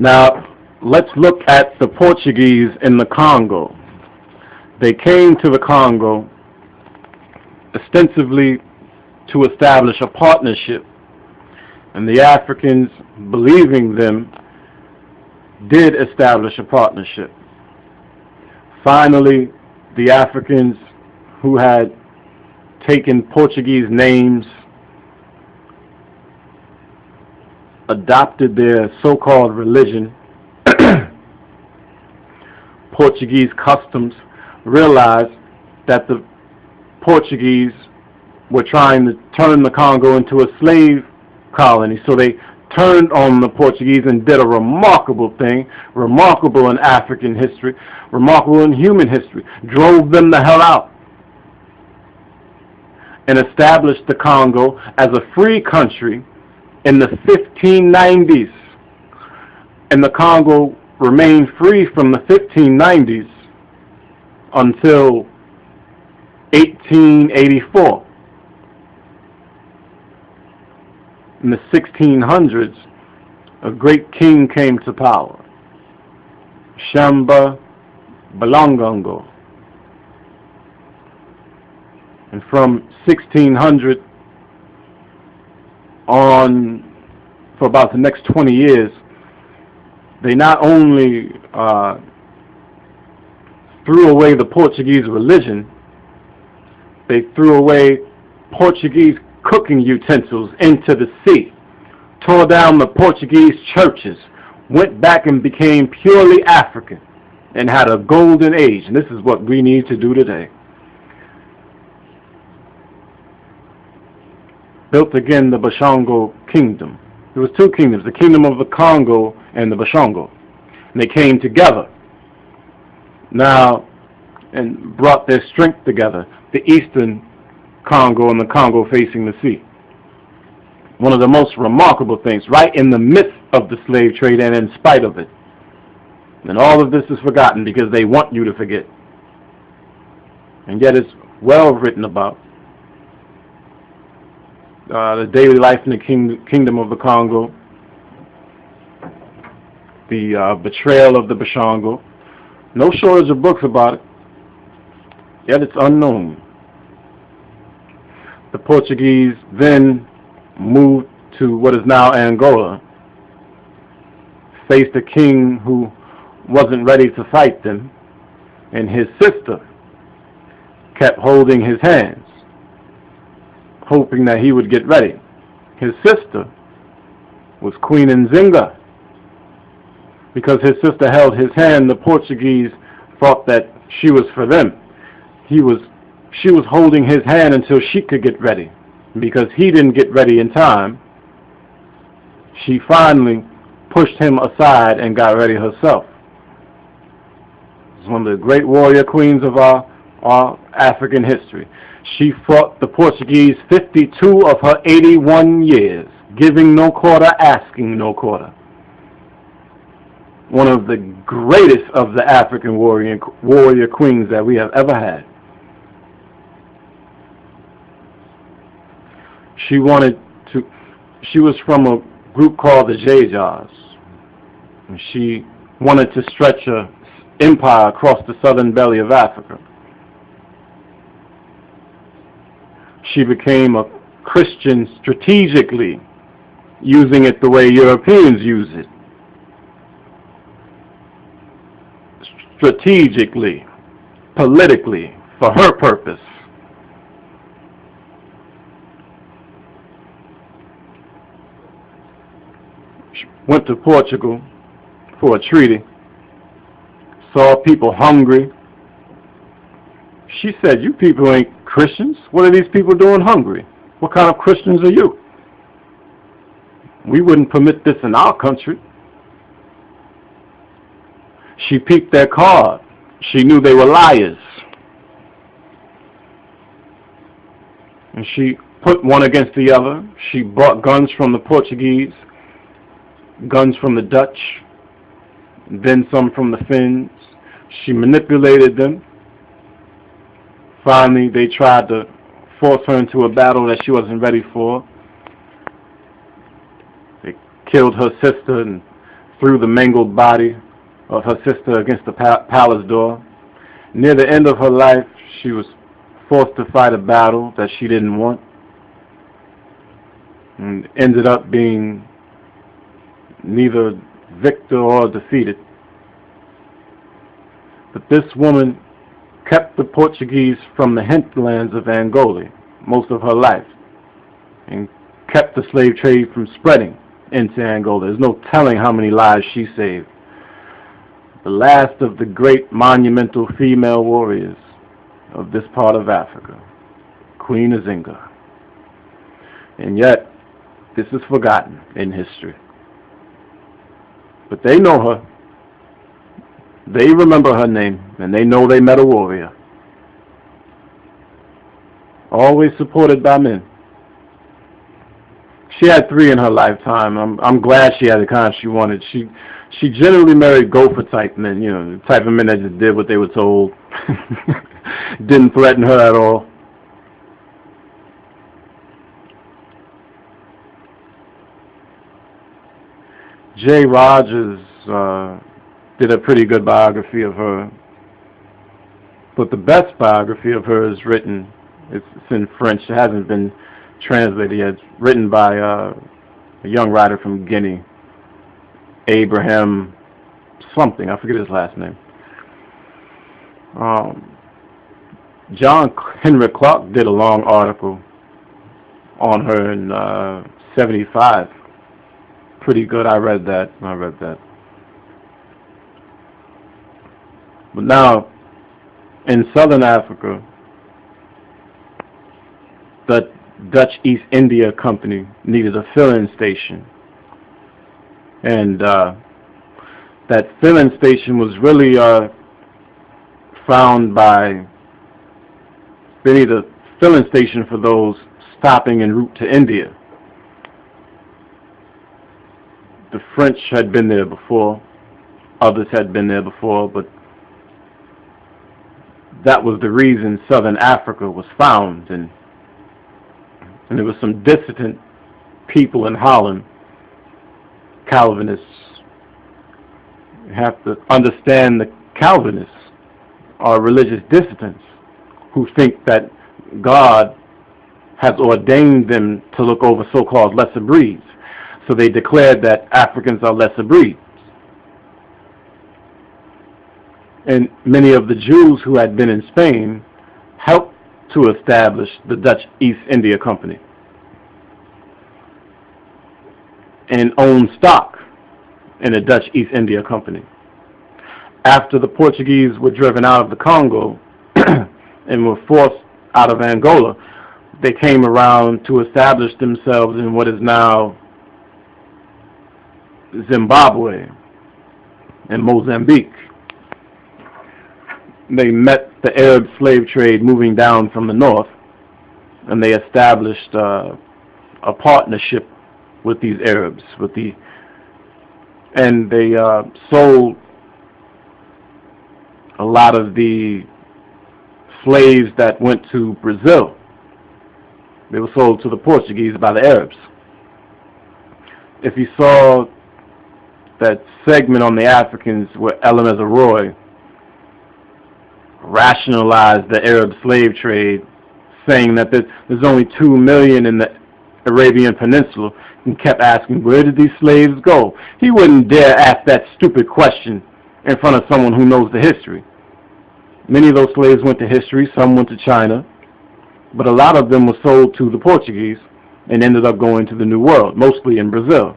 Now, let's look at the Portuguese in the Congo. They came to the Congo ostensibly to establish a partnership, and the Africans, believing them, did establish a partnership. Finally, the Africans who had taken Portuguese names, adopted their so-called religion, Portuguese customs, realized that the Portuguese were trying to turn the Congo into a slave colony. So they turned on the Portuguese and did a remarkable thing, remarkable in African history, remarkable in human history, drove them the hell out and established the Congo as a free country in the 1590s. And the Congo remained free from the 1590s until 1884. In the 1600s, a great king came to power, Shamba Balangongo. And from 1600 on, for about the next 20 years, they not only threw away the Portuguese religion, they threw away Portuguese cooking utensils into the sea, tore down the Portuguese churches, went back and became purely African, and had a golden age. And this is what we need to do today. Built again the Bashongo kingdom. There was two kingdoms, the kingdom of the Congo and the Bashongo. And they came together now and brought their strength together. The eastern Congo and the Congo facing the sea. One of the most remarkable things, right in the midst of the slave trade and in spite of it. And all of this is forgotten because they want you to forget. And yet it's well written about. The daily life in the kingdom of the Congo, the betrayal of the Bashongo. No shortage of books about it, yet it's unknown. The Portuguese then moved to what is now Angola, faced a king who wasn't ready to fight them, and his sister kept holding his hands, hoping that he would get ready. His sister was Queen Nzinga. Because his sister held his hand, the Portuguese thought that she was for them. She was holding his hand until she could get ready. Because he didn't get ready in time, she finally pushed him aside and got ready herself. She's one of the great warrior queens of our African history. She fought the Portuguese 52 of her 81 years, giving no quarter, asking no quarter. One of the greatest of the African warrior queens that we have ever had. She was from a group called the Jejas. And she wanted to stretch her empire across the southern belly of Africa. She became a Christian strategically, using it the way Europeans use it. Strategically, politically, for her purpose. She went to Portugal for a treaty, saw people hungry. She said, "You people ain't Christians. What are these people doing hungry? What kind of Christians are you? We wouldn't permit this in our country." She peeped their card. She knew they were liars. And she put one against the other. She bought guns from the Portuguese, guns from the Dutch, then some from the Finns. She manipulated them. Finally, they tried to force her into a battle that she wasn't ready for. They killed her sister and threw the mangled body of her sister against the palace door. Near the end of her life, she was forced to fight a battle that she didn't want, and ended up being neither victor or defeated. But this woman kept the Portuguese from the hinterlands of Angola most of her life, and kept the slave trade from spreading into Angola. There's no telling how many lives she saved. The last of the great monumental female warriors of this part of Africa, Queen Azinga. And yet, this is forgotten in history. But they know her. They remember her name, and they know they met a warrior. Always supported by men. She had 3 in her lifetime. I'm glad she had the kind she wanted. She generally married gopher type men, you know, the type of men that just did what they were told. Didn't threaten her at all. Jay Rogers did a pretty good biography of her, but the best biography of her is written. It's in French. It hasn't been translated yet. It's written by a young writer from Guinea, Abraham something. I forget his last name. John Henry Clark did a long article on her in '75. Pretty good. I read that. But now, in southern Africa, the Dutch East India Company needed a filling station. And that filling station was really found by, they need a filling station for those stopping en route to India. The French had been there before, others had been there before, but that was the reason Southern Africa was found, and there was some dissident people in Holland, Calvinists. You have to understand the Calvinists are religious dissidents who think that God has ordained them to look over so-called lesser breeds. So they declared that Africans are lesser breeds. And many of the Jews who had been in Spain helped to establish the Dutch East India Company and owned stock in the Dutch East India Company. After the Portuguese were driven out of the Congo and were forced out of Angola, they came around to establish themselves in what is now Zimbabwe and Mozambique. They met the Arab slave trade moving down from the north, and they established a partnership with these Arabs, and they sold a lot of the slaves that went to Brazil. They were sold to the Portuguese by the Arabs. If you saw that segment on the Africans where Elameza Roy rationalized the Arab slave trade, saying that there's only 2 million in the Arabian Peninsula, and kept asking, where did these slaves go? He wouldn't dare ask that stupid question in front of someone who knows the history. Many of those slaves went to history, some went to China, but a lot of them were sold to the Portuguese and ended up going to the New World, mostly in Brazil.